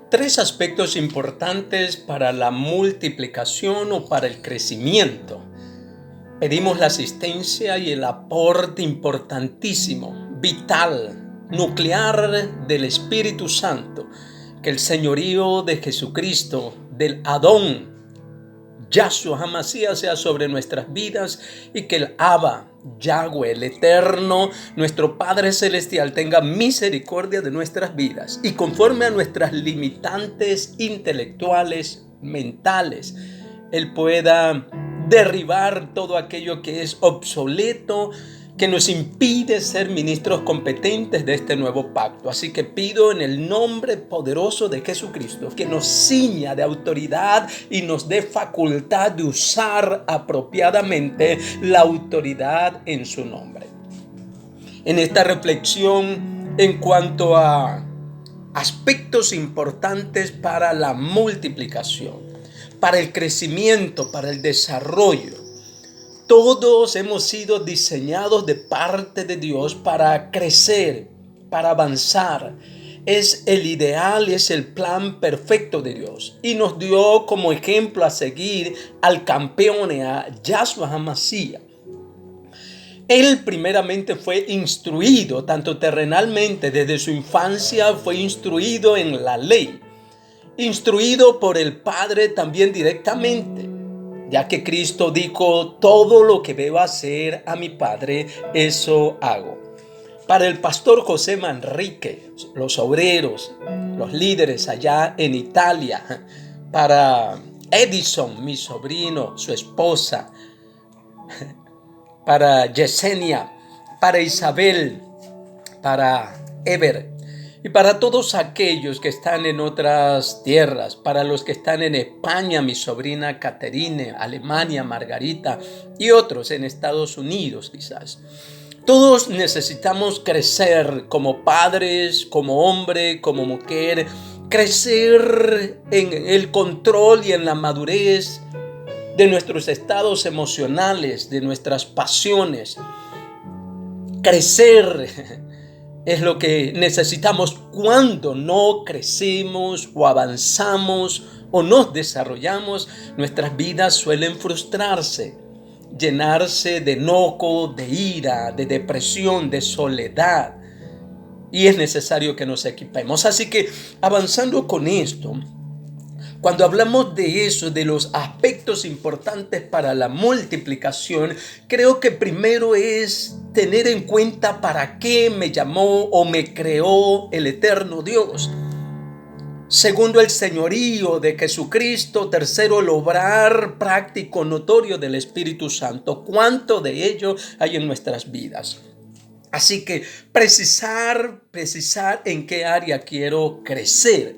Tres aspectos importantes para la multiplicación o para el crecimiento. Pedimos la asistencia y el aporte importantísimo, vital, nuclear del Espíritu Santo. Que el señorío de Jesucristo, del Adón, Yahshua HaMashiach, sea sobre nuestras vidas, y que el Abba, Yahweh, el Eterno, nuestro Padre Celestial, tenga misericordia de nuestras vidas y conforme a nuestras limitantes intelectuales, mentales, Él pueda derribar todo aquello que es obsoleto, que nos impide ser ministros competentes de este nuevo pacto. Así que pido en el nombre poderoso de Jesucristo que nos ciña de autoridad y nos dé facultad de usar apropiadamente la autoridad en su nombre. En esta reflexión en cuanto a aspectos importantes para la multiplicación, para el crecimiento, para el desarrollo. Todos hemos sido diseñados de parte de Dios para crecer, para avanzar. Es el ideal, es el plan perfecto de Dios. Y nos dio como ejemplo a seguir al campeón, a Yahshua HaMashiach. Él primeramente fue instruido, tanto terrenalmente, desde su infancia fue instruido en la ley. Instruido por el Padre también directamente. Ya que Cristo dijo, todo lo que veo hacer a mi Padre, eso hago. Para el pastor José Manrique, los obreros, los líderes allá en Italia, para Edison, mi sobrino, su esposa, para Yesenia, para Isabel, para Ever, y para todos aquellos que están en otras tierras, para los que están en España, mi sobrina Caterine, Alemania, Margarita, y otros en Estados Unidos quizás. Todos necesitamos crecer como padres, como hombre, como mujer, crecer en el control y en la madurez de nuestros estados emocionales, de nuestras pasiones. Crecer es lo que necesitamos. Cuando no crecemos o avanzamos o nos desarrollamos, nuestras vidas suelen frustrarse, llenarse de enojo, de ira, de depresión, de soledad. Y es necesario que nos equipemos. Así que avanzando con esto, cuando hablamos de eso, de los aspectos importantes para la multiplicación, creo que primero es tener en cuenta para qué me llamó o me creó el eterno Dios. Segundo, el señorío de Jesucristo. Tercero, el obrar práctico, notorio del Espíritu Santo. ¿Cuánto de ello hay en nuestras vidas? Así que precisar en qué área quiero crecer.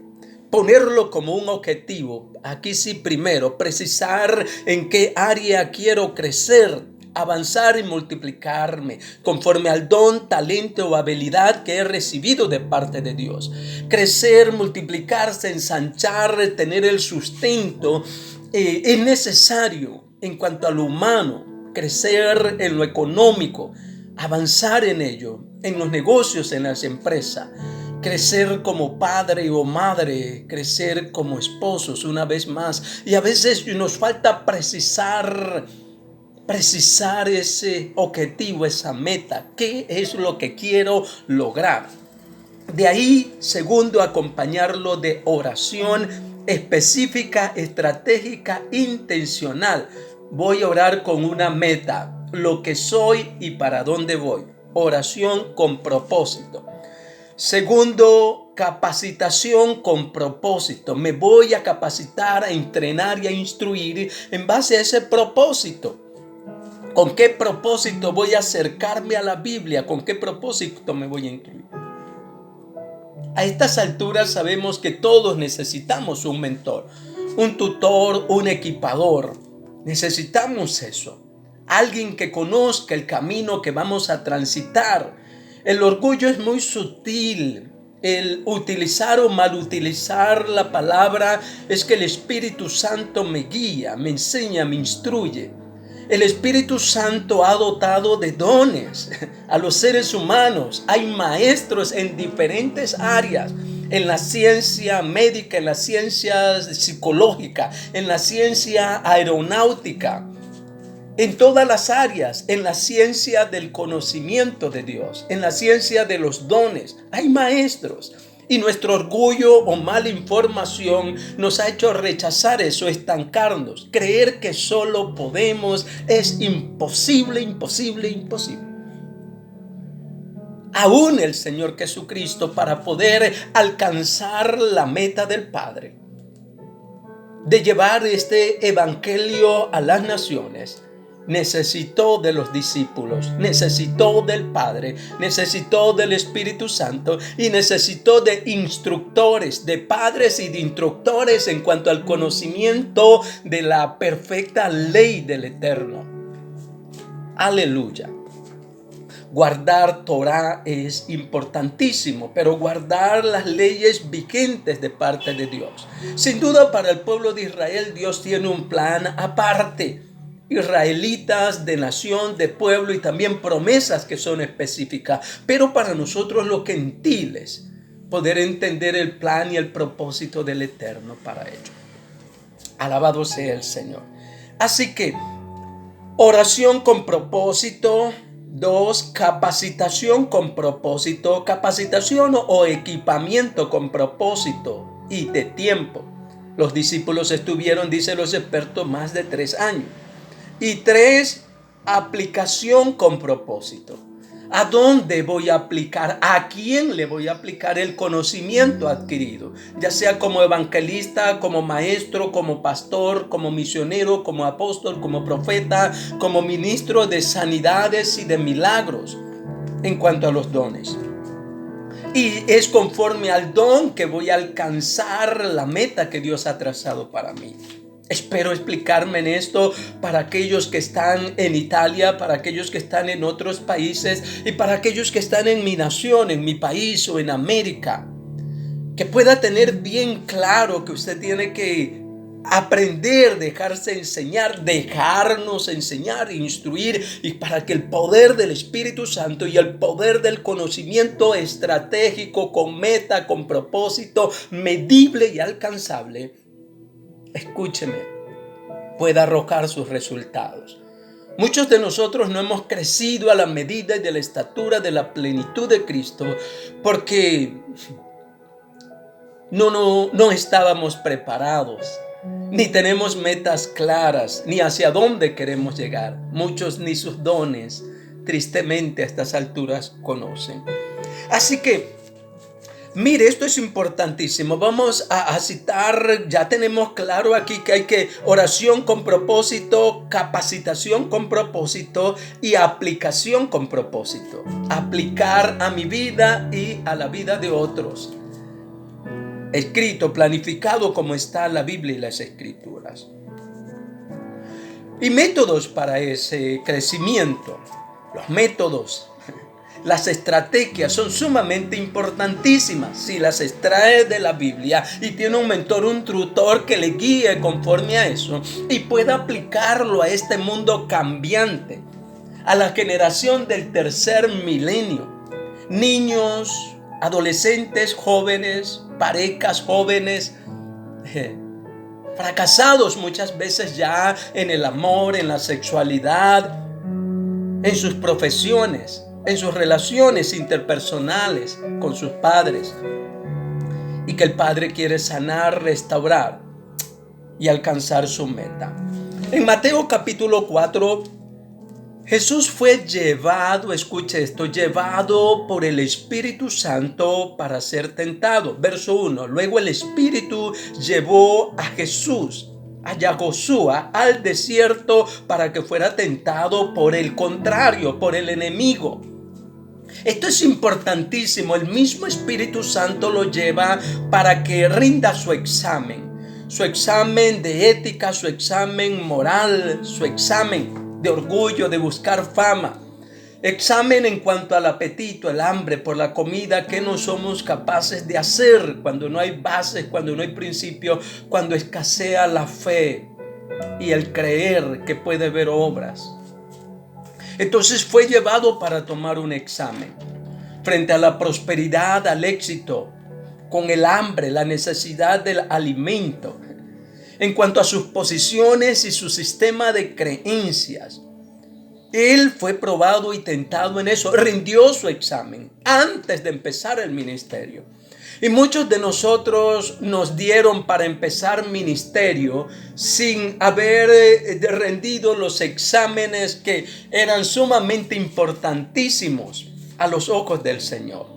Ponerlo como un objetivo. Aquí sí, primero, precisar en qué área quiero crecer, avanzar y multiplicarme conforme al don, talento o habilidad que he recibido de parte de Dios. Crecer, multiplicarse, ensanchar, tener el sustento es necesario en cuanto a lo humano. Crecer en lo económico, avanzar en ello, en los negocios, en las empresas. Crecer como padre o madre, crecer como esposos una vez más. Y a veces nos falta precisar ese objetivo, esa meta. ¿Qué es lo que quiero lograr? De ahí, segundo, acompañarlo de oración específica, estratégica, intencional. Voy a orar con una meta, lo que soy y para dónde voy. Oración con propósito. Segundo, capacitación con propósito. Me voy a capacitar, a entrenar y a instruir en base a ese propósito. ¿Con qué propósito voy a acercarme a la Biblia? ¿Con qué propósito me voy a incluir? A estas alturas sabemos que todos necesitamos un mentor, un tutor, un equipador. Necesitamos eso. Alguien que conozca el camino que vamos a transitar. El orgullo es muy sutil. El utilizar o malutilizar la palabra es que el Espíritu Santo me guía, me enseña, me instruye. El Espíritu Santo ha dotado de dones a los seres humanos. Hay maestros en diferentes áreas. en la ciencia médica, en la ciencia psicológica, en la ciencia aeronáutica, en todas las áreas, en la ciencia del conocimiento de Dios, en la ciencia de los dones. Hay maestros. Y nuestro orgullo o mala información nos ha hecho rechazar eso, estancarnos, creer que solo podemos. Es imposible, imposible, imposible. Aún el Señor Jesucristo, para poder alcanzar la meta del Padre, de llevar este evangelio a las naciones, necesitó de los discípulos, necesitó del Padre, necesitó del Espíritu Santo y necesitó de instructores, de padres y de instructores en cuanto al conocimiento de la perfecta ley del Eterno. Aleluya. Guardar Torah es importantísimo, pero guardar las leyes vigentes de parte de Dios. Sin duda, para el pueblo de Israel, Dios tiene un plan aparte. Israelitas, de nación, de pueblo, y también promesas que son específicas. Pero para nosotros los gentiles, poder entender el plan y el propósito del Eterno para ello. Alabado sea el Señor. Así que, oración con propósito. 2, capacitación con propósito. Capacitación o equipamiento con propósito y de tiempo. Los discípulos estuvieron, dicen los expertos, más de 3 años. Y 3, aplicación con propósito. ¿A dónde voy a aplicar? ¿A quién le voy a aplicar el conocimiento adquirido? Ya sea como evangelista, como maestro, como pastor, como misionero, como apóstol, como profeta, como ministro de sanidades y de milagros en cuanto a los dones. Y es conforme al don que voy a alcanzar la meta que Dios ha trazado para mí. Espero explicarme en esto para aquellos que están en Italia, para aquellos que están en otros países y para aquellos que están en mi nación, en mi país o en América. Que pueda tener bien claro que usted tiene que aprender, dejarse enseñar, dejarnos enseñar, instruir, y para que el poder del Espíritu Santo y el poder del conocimiento estratégico, con meta, con propósito, medible y alcanzable, escúcheme, pueda arrojar sus resultados. Muchos de nosotros no hemos crecido a la medida y de la estatura de la plenitud de Cristo porque no estábamos preparados, ni tenemos metas claras, ni hacia dónde queremos llegar. Muchos ni sus dones, tristemente, a estas alturas conocen. Así que, mire, esto es importantísimo. Vamos a citar, ya tenemos claro aquí que hay que oración con propósito, capacitación con propósito y aplicación con propósito. Aplicar a mi vida y a la vida de otros. Escrito, planificado como está la Biblia y las Escrituras. Y métodos para ese crecimiento. Los métodos, las estrategias son sumamente importantísimas si las extrae de la Biblia y tiene un mentor, un tutor que le guíe conforme a eso y pueda aplicarlo a este mundo cambiante, a la generación del tercer milenio. Niños, adolescentes, jóvenes, parejas jóvenes, fracasados muchas veces ya en el amor, en la sexualidad, en sus profesiones, en sus relaciones interpersonales con sus padres, y que el Padre quiere sanar, restaurar y alcanzar su meta. En Mateo capítulo 4, Jesús fue llevado, escuche esto, llevado por el Espíritu Santo para ser tentado. Verso 1, luego el Espíritu llevó a Jesús, a Yahoshua, al desierto para que fuera tentado por el contrario, por el enemigo. Esto es importantísimo. El mismo Espíritu Santo lo lleva para que rinda su examen de ética, su examen moral, su examen de orgullo, de buscar fama. Examen en cuanto al apetito, el hambre por la comida que no somos capaces de hacer cuando no hay bases, cuando no hay principio, cuando escasea la fe y el creer que puede ver obras. Entonces fue llevado para tomar un examen frente a la prosperidad, al éxito, con el hambre, la necesidad del alimento, en cuanto a sus posiciones y su sistema de creencias. Él fue probado y tentado en eso, rindió su examen antes de empezar el ministerio. Y muchos de nosotros nos dieron para empezar ministerio sin haber rendido los exámenes que eran sumamente importantísimos a los ojos del Señor.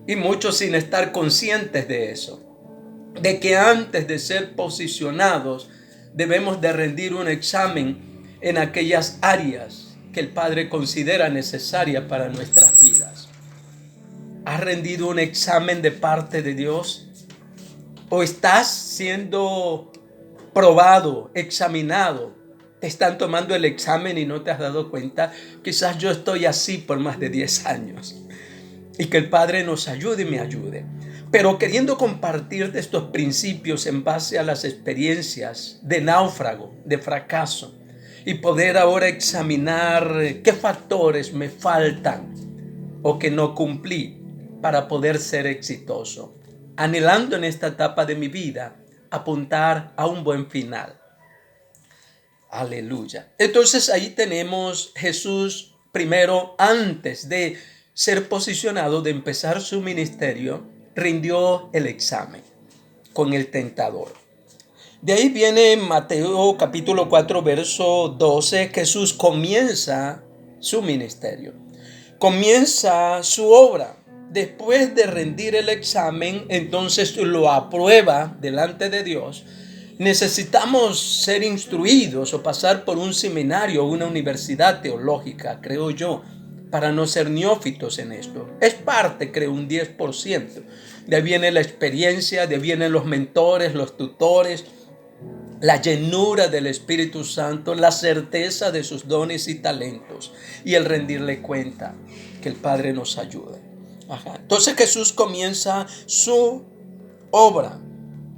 Y muchos sin estar conscientes de eso, de que antes de ser posicionados debemos de rendir un examen en aquellas áreas que el Padre considera necesarias para nuestras vidas. ¿Has rendido un examen de parte de Dios? ¿O estás siendo probado, examinado? Te están tomando el examen y no te has dado cuenta. Quizás yo estoy así por más de 10 años. Y que el Padre nos ayude y me ayude. Pero queriendo compartir de estos principios en base a las experiencias de náufrago, de fracaso, y poder ahora examinar qué factores me faltan o que no cumplí para poder ser exitoso, anhelando en esta etapa de mi vida apuntar a un buen final. Aleluya. Entonces ahí tenemos Jesús primero, antes de ser posicionado, de empezar su ministerio, rindió el examen con el tentador. De ahí viene Mateo capítulo 4, verso 12. Jesús comienza su ministerio, comienza su obra. Después de rendir el examen, entonces lo aprueba delante de Dios. Necesitamos ser instruidos o pasar por un seminario o una universidad teológica, creo yo, para no ser neófitos en esto. Es parte, creo, un 10%. De ahí viene la experiencia, de ahí vienen los mentores, los tutores, la llenura del Espíritu Santo, la certeza de sus dones y talentos y el rendirle cuenta, que el Padre nos ayude. Entonces Jesús comienza su obra.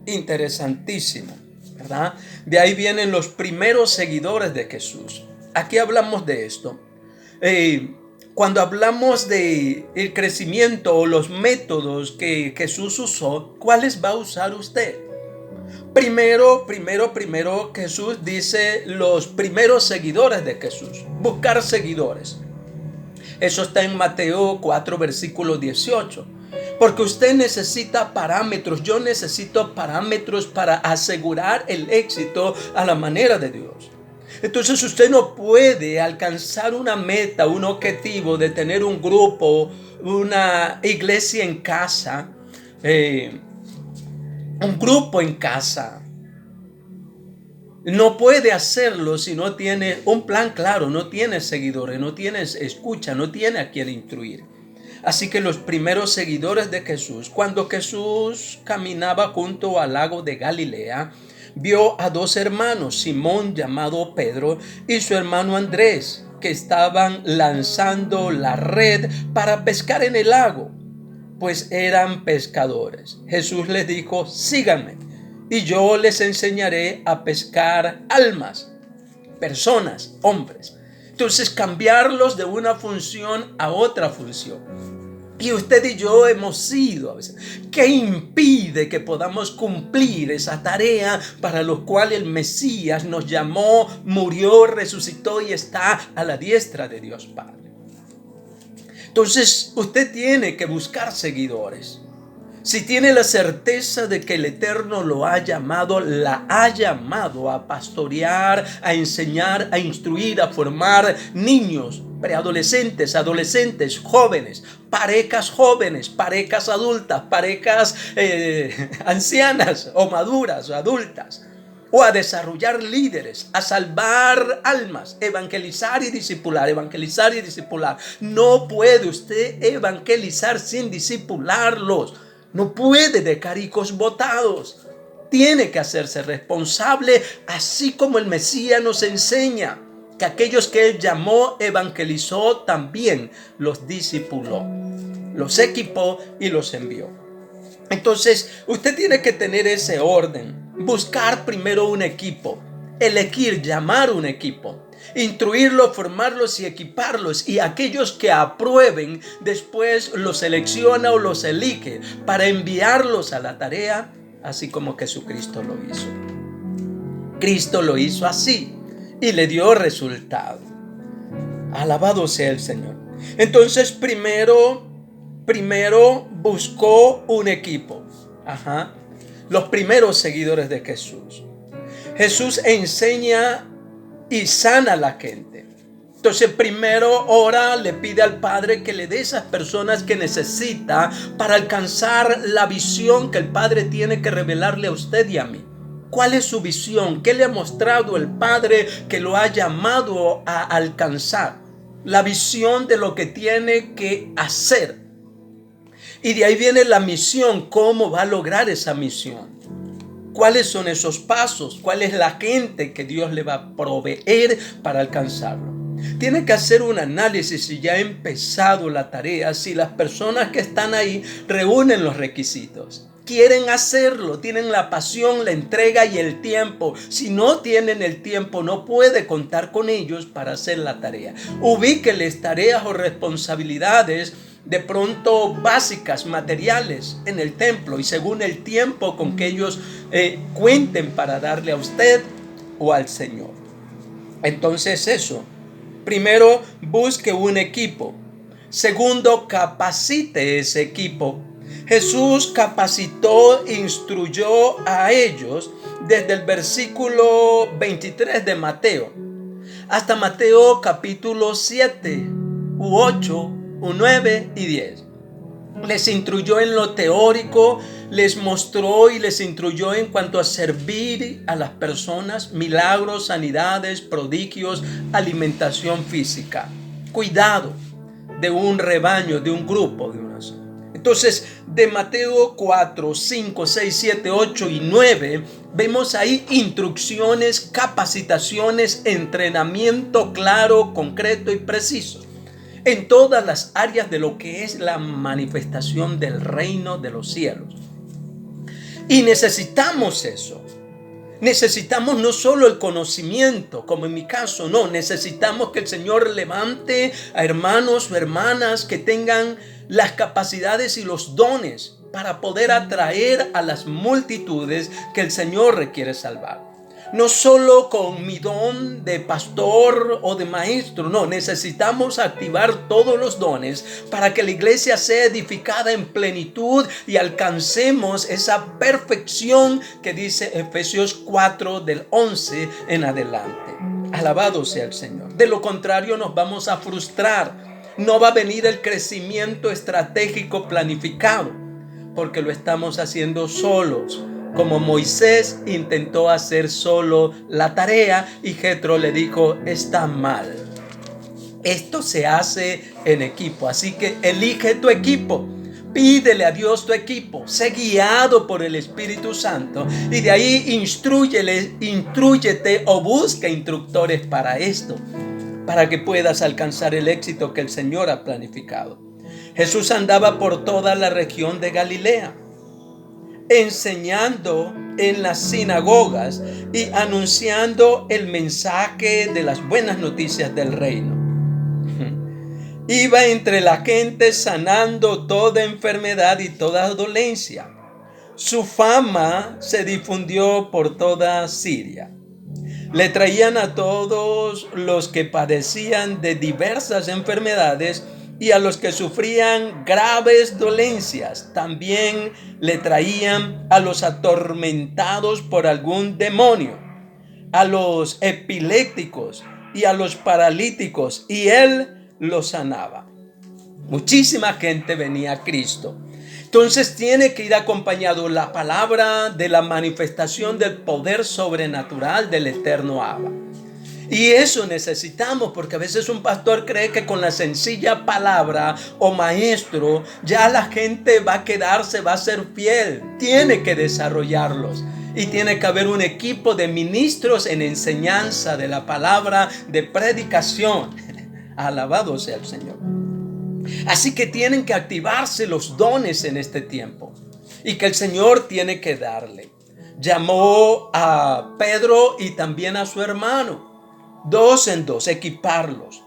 Interesantísimo, ¿verdad? De ahí vienen los primeros seguidores de Jesús. Aquí hablamos de esto. Cuando hablamos de el crecimiento o los métodos que Jesús usó, ¿cuáles va a usar usted? Primero, Jesús dice los primeros seguidores de Jesús. Buscar seguidores. Eso está en Mateo 4, versículo 18. Porque usted necesita parámetros, yo necesito parámetros para asegurar el éxito a la manera de Dios. Entonces usted no puede alcanzar una meta, un objetivo de tener un grupo, una iglesia en casa, un grupo en casa. No puede hacerlo si no tiene un plan claro, no tiene seguidores, no tiene escucha, no tiene a quien instruir. Así que los primeros seguidores de Jesús, cuando Jesús caminaba junto al lago de Galilea, vio a dos hermanos, Simón llamado Pedro y su hermano Andrés, que estaban lanzando la red para pescar en el lago, pues eran pescadores. Jesús les dijo: síganme y yo les enseñaré a pescar almas, personas, hombres. Entonces cambiarlos de una función a otra función. Y usted y yo hemos sido a veces. ¿Qué impide que podamos cumplir esa tarea para la cual el Mesías nos llamó, murió, resucitó y está a la diestra de Dios Padre? Entonces usted tiene que buscar seguidores. Si tiene la certeza de que el Eterno lo ha llamado, la ha llamado a pastorear, a enseñar, a instruir, a formar niños, preadolescentes, adolescentes, jóvenes, parejas adultas, parejas ancianas o maduras o adultas, o a desarrollar líderes, a salvar almas, evangelizar y discipular. No puede usted evangelizar sin discipularlos. No puede dejar hijos botados. Tiene que hacerse responsable, así como el Mesías nos enseña que aquellos que Él llamó, evangelizó, también los discipuló, los equipó y los envió. Entonces, usted tiene que tener ese orden. Buscar primero un equipo. elegir, llamar un equipo, instruirlos, formarlos y equiparlos, y aquellos que aprueben después los selecciona o los elige para enviarlos a la tarea, así como Jesucristo lo hizo. Cristo lo hizo así y le dio resultado. Alabado sea el Señor. Entonces primero buscó un equipo. Los primeros seguidores de Jesús. Jesús enseña y sana a la gente. Entonces primero ora, le pide al Padre que le dé esas personas que necesita para alcanzar la visión que el Padre tiene que revelarle a usted y a mí. ¿Cuál es su visión? ¿Qué le ha mostrado el Padre que lo ha llamado a alcanzar? La visión de lo que tiene que hacer. Y de ahí viene la misión. ¿Cómo va a lograr esa misión? ¿Cuáles son esos pasos? ¿Cuál es la gente que Dios le va a proveer para alcanzarlo? Tiene que hacer un análisis si ya ha empezado la tarea, si las personas que están ahí reúnen los requisitos. Quieren hacerlo, tienen la pasión, la entrega y el tiempo. Si no tienen el tiempo, no puede contar con ellos para hacer la tarea. Ubíqueles tareas o responsabilidades de pronto básicas, materiales en el templo, y según el tiempo con que ellos cuenten para darle a usted o al Señor. Entonces eso, primero busque un equipo. Segundo, capacite ese equipo. Jesús capacitó, instruyó a ellos desde el versículo 23 de Mateo hasta Mateo capítulo 7 u 8 u 9 y 10. Les instruyó en lo teórico, les mostró y les instruyó en cuanto a servir a las personas, milagros, sanidades, prodigios, alimentación física, cuidado de un rebaño, de un grupo, de unas. Entonces, de Mateo 4, 5, 6, 7, 8 y 9, vemos ahí instrucciones, capacitaciones, entrenamiento claro, concreto y preciso en todas las áreas de lo que es la manifestación del reino de los cielos. Y necesitamos eso. Necesitamos no solo el conocimiento, como en mi caso, no. Necesitamos que el Señor levante a hermanos o hermanas que tengan las capacidades y los dones para poder atraer a las multitudes que el Señor requiere salvar. No solo con mi don de pastor o de maestro, no, necesitamos activar todos los dones para que la iglesia sea edificada en plenitud y alcancemos esa perfección que dice Efesios 4 del 11 en adelante. Alabado sea el Señor. De lo contrario nos vamos a frustrar. No va a venir el crecimiento estratégico planificado porque lo estamos haciendo solos. Como Moisés intentó hacer solo la tarea y Jetro le dijo, está mal. Esto se hace en equipo, así que elige tu equipo. Pídele a Dios tu equipo, sé guiado por el Espíritu Santo y de ahí instrúyete o busca instructores para esto, para que puedas alcanzar el éxito que el Señor ha planificado. Jesús andaba por toda la región de Galilea, enseñando en las sinagogas y anunciando el mensaje de las buenas noticias del reino. Iba entre la gente sanando toda enfermedad y toda dolencia. Su fama se difundió por toda Siria. Le traían a todos los que padecían de diversas enfermedades y a los que sufrían graves dolencias. También le traían a los atormentados por algún demonio, a los epilépticos y a los paralíticos, y él los sanaba. Muchísima gente venía a Cristo. Entonces tiene que ir acompañado la palabra de la manifestación del poder sobrenatural del eterno Abba. Y eso necesitamos, porque a veces un pastor cree que con la sencilla palabra o maestro ya la gente va a quedarse, va a ser fiel. Tiene que desarrollarlos. Y tiene que haber un equipo de ministros en enseñanza de la palabra, de predicación. Alabado sea el Señor. Así que tienen que activarse los dones en este tiempo y que el Señor tiene que darle. Llamó a Pedro y también a su hermano, 2 en 2, equiparlos.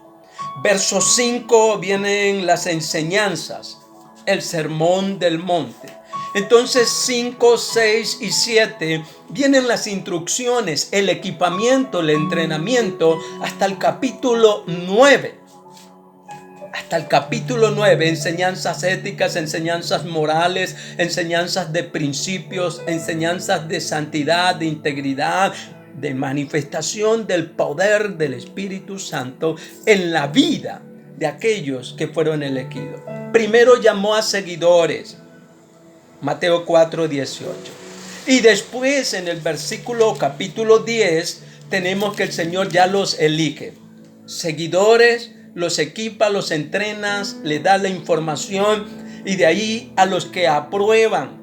Verso 5 vienen las enseñanzas, el sermón del monte. Entonces 5, 6 y 7 vienen las instrucciones, el equipamiento, el entrenamiento, hasta el capítulo 9. Hasta el capítulo 9, enseñanzas éticas, enseñanzas morales, enseñanzas de principios, enseñanzas de santidad, de integridad, de manifestación del poder del Espíritu Santo en la vida de aquellos que fueron elegidos. Primero llamó a seguidores, Mateo 4:18. Y después en el capítulo 10, tenemos que el Señor ya los elige. Seguidores, los equipa, los entrena, les da la información, y de ahí a los que aprueban,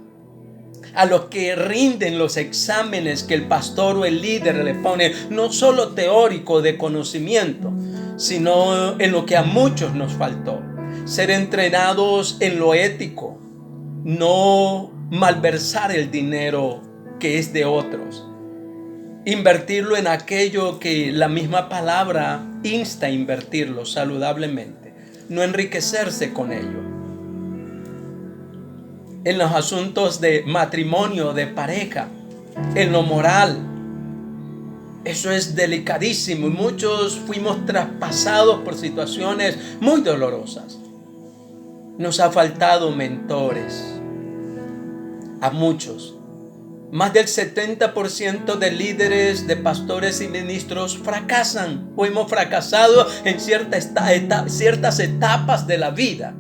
a los que rinden los exámenes que el pastor o el líder le pone, no solo teórico de conocimiento, sino en lo que a muchos nos faltó, ser entrenados en lo ético, no malversar el dinero que es de otros, invertirlo en aquello que la misma palabra insta a invertirlo saludablemente, no enriquecerse con ello. En los asuntos de matrimonio, de pareja, en lo moral, eso es delicadísimo, y muchos fuimos traspasados por situaciones muy dolorosas. Nos ha faltado mentores a muchos. Más del 70% de líderes, de pastores y ministros fracasan o hemos fracasado en ciertas etapas de la vida,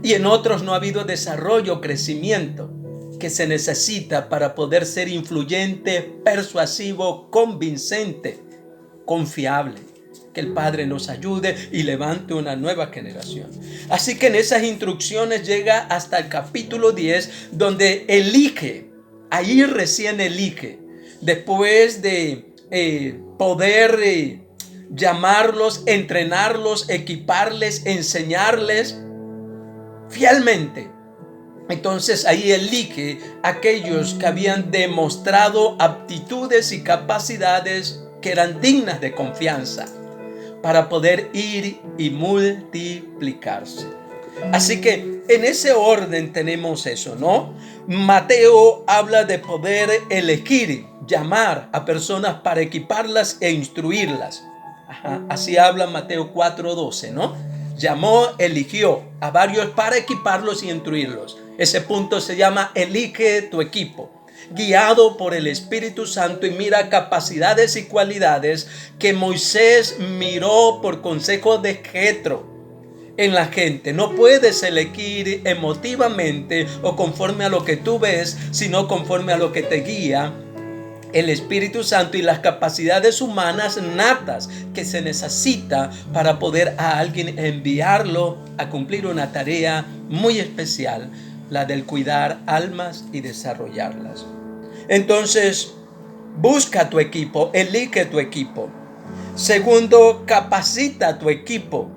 y en otros no ha habido desarrollo, crecimiento que se necesita para poder ser influyente, persuasivo, convincente, confiable. Que el Padre nos ayude y levante una nueva generación. Así que en esas instrucciones llega hasta el capítulo 10, donde elige. Ahí recién elige, después de poder llamarlos, entrenarlos, equiparles, enseñarles fielmente. Entonces ahí elige aquellos que habían demostrado aptitudes y capacidades que eran dignas de confianza para poder ir y multiplicarse. Así que en ese orden tenemos eso, ¿no? Mateo habla de poder elegir, llamar a personas para equiparlas e instruirlas. Así habla Mateo 4:12, ¿no? Llamó, eligió a varios para equiparlos y instruirlos. Ese punto se llama elige tu equipo, guiado por el Espíritu Santo, y mira capacidades y cualidades que Moisés miró por consejo de Jetro en la gente. No puedes elegir emotivamente o conforme a lo que tú ves, sino conforme a lo que te guía el Espíritu Santo y las capacidades humanas natas que se necesita para poder a alguien enviarlo a cumplir una tarea muy especial, la del cuidar almas y desarrollarlas. Entonces, busca tu equipo, elige tu equipo. Segundo, capacita tu equipo.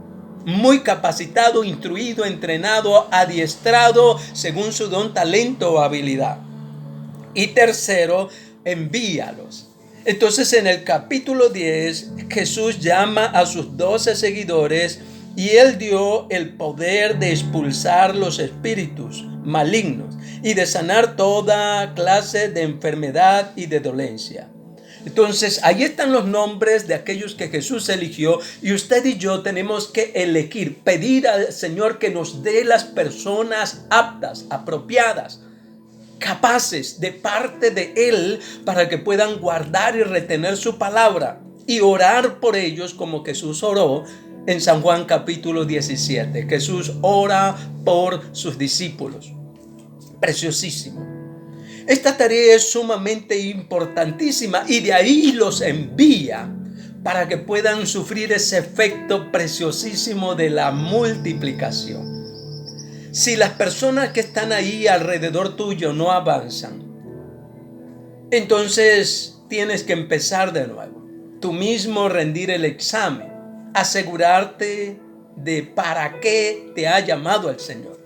Muy capacitado, instruido, entrenado, adiestrado según su don, talento o habilidad. Y tercero, envíalos. Entonces en el capítulo 10 Jesús llama a sus 12 seguidores y él dio el poder de expulsar los espíritus malignos y de sanar toda clase de enfermedad y de dolencia. Entonces ahí están los nombres de aquellos que Jesús eligió, y usted y yo tenemos que elegir, pedir al Señor que nos dé las personas aptas, apropiadas, capaces de parte de Él para que puedan guardar y retener su palabra, y orar por ellos como Jesús oró en San Juan capítulo 17. Jesús ora por sus discípulos. Preciosísimo. Esta tarea es sumamente importantísima, y de ahí los envía para que puedan sufrir ese efecto preciosísimo de la multiplicación. Si las personas que están ahí alrededor tuyo no avanzan, entonces tienes que empezar de nuevo. Tú mismo rendir el examen, asegurarte de para qué te ha llamado el Señor.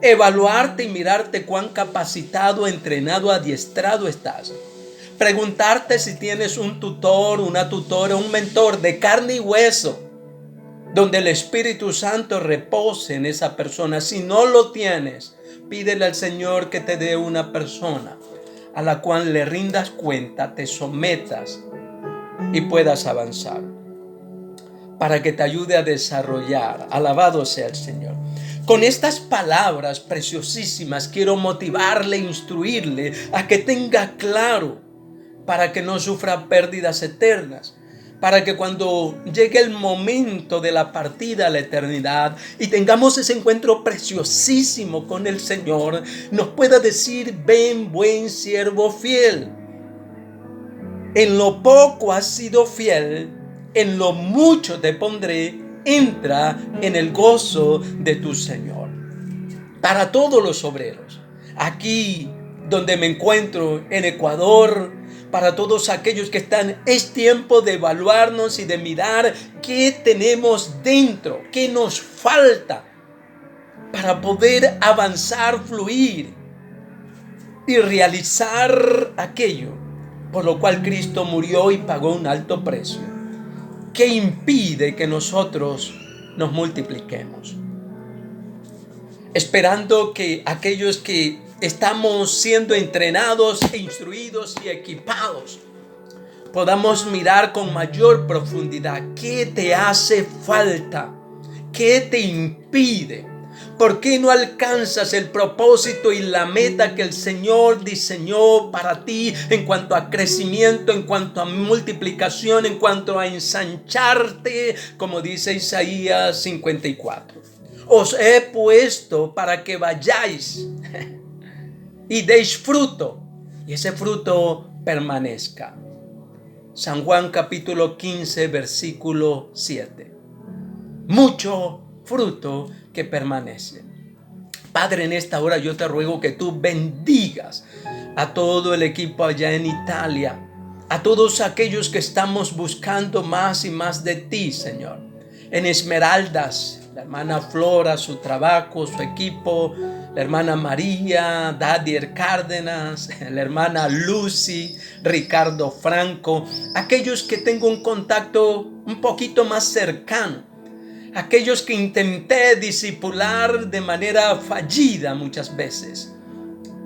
Evaluarte y mirarte cuán capacitado, entrenado, adiestrado estás. Preguntarte si tienes un tutor, una tutora, un mentor de carne y hueso, donde el Espíritu Santo repose en esa persona. Si no lo tienes, pídele al Señor que te dé una persona a la cual le rindas cuenta, te sometas y puedas avanzar, para que te ayude a desarrollar. Alabado sea el Señor. Con estas palabras preciosísimas quiero motivarle, instruirle a que tenga claro, para que no sufra pérdidas eternas, para que cuando llegue el momento de la partida a la eternidad y tengamos ese encuentro preciosísimo con el Señor, nos pueda decir: ven, buen siervo fiel. En lo poco has sido fiel, en lo mucho te pondré, entra en el gozo de tu Señor. Para todos los obreros, aquí donde me encuentro en Ecuador, para todos aquellos que están, es tiempo de evaluarnos y de mirar qué tenemos dentro, qué nos falta para poder avanzar, fluir y realizar aquello por lo cual Cristo murió y pagó un alto precio, que impide que nosotros nos multipliquemos. Esperando que aquellos que estamos siendo entrenados e instruidos y equipados podamos mirar con mayor profundidad qué te hace falta, qué te impide. ¿Por qué no alcanzas el propósito y la meta que el Señor diseñó para ti en cuanto a crecimiento, en cuanto a multiplicación, en cuanto a ensancharte, como dice Isaías 54? Os he puesto para que vayáis y deis fruto, y ese fruto permanezca. San Juan capítulo 15, versículo 7. Mucho fruto que permanece. Padre, en esta hora yo te ruego que tú bendigas a todo el equipo allá en Italia, a todos aquellos que estamos buscando más y más de ti, Señor. En Esmeraldas, la hermana Flora, su trabajo, su equipo, la hermana María, Dadier Cárdenas, la hermana Lucy, Ricardo Franco, aquellos que tengo un contacto un poquito más cercano, aquellos que intenté discipular de manera fallida muchas veces.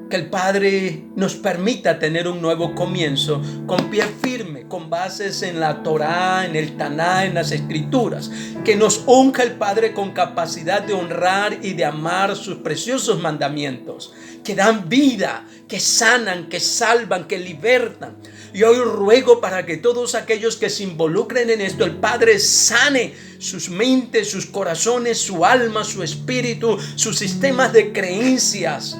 Que el Padre nos permita tener un nuevo comienzo con pie firme, con bases en la Torá, en el Taná, en las Escrituras. Que nos unja el Padre con capacidad de honrar y de amar sus preciosos mandamientos, que dan vida, que sanan, que salvan, que libertan. Y hoy ruego para que todos aquellos que se involucren en esto, el Padre sane sus mentes, sus corazones, su alma, su espíritu, sus sistemas de creencias,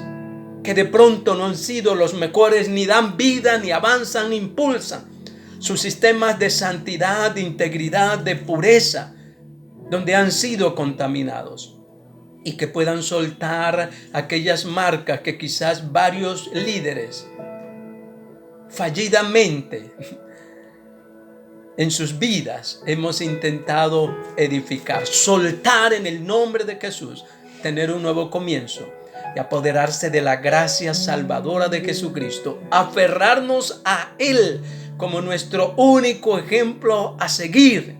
que de pronto no han sido los mejores, ni dan vida, ni avanzan, ni impulsan. Sus sistemas de santidad, de integridad, de pureza, donde han sido contaminados. Y que puedan soltar aquellas marcas que quizás varios líderes fallidamente en sus vidas hemos intentado edificar. Soltar en el nombre de Jesús, tener un nuevo comienzo y apoderarse de la gracia salvadora de Jesucristo, aferrarnos a Él como nuestro único ejemplo a seguir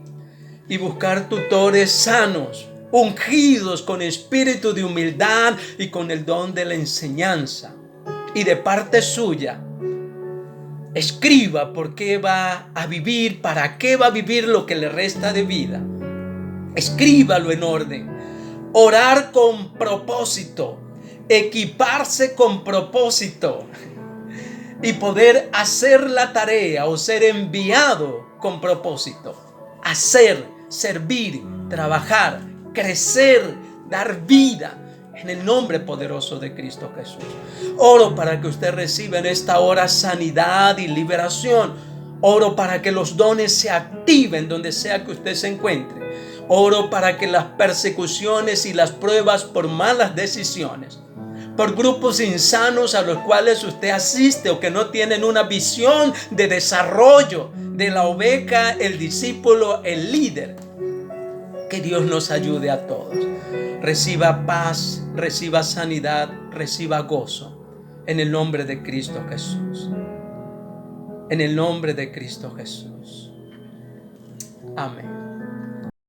y buscar tutores sanos, ungidos con espíritu de humildad y con el don de la enseñanza. Y de parte suya, escriba por qué va a vivir, para qué va a vivir lo que le resta de vida. Escríbalo en orden. Orar con propósito, equiparse con propósito y poder hacer la tarea o ser enviado con propósito. Hacer, servir, trabajar, crecer, dar vida en el nombre poderoso de Cristo Jesús. Oro para que usted reciba en esta hora sanidad y liberación. Oro para que los dones se activen donde sea que usted se encuentre. Oro para que las persecuciones y las pruebas por malas decisiones, por grupos insanos a los cuales usted asiste o que no tienen una visión de desarrollo de la oveja, el discípulo, el líder, que Dios nos ayude a todos. Reciba paz, reciba sanidad, reciba gozo en el nombre de Cristo Jesús. en el nombre de Cristo Jesús. Amén.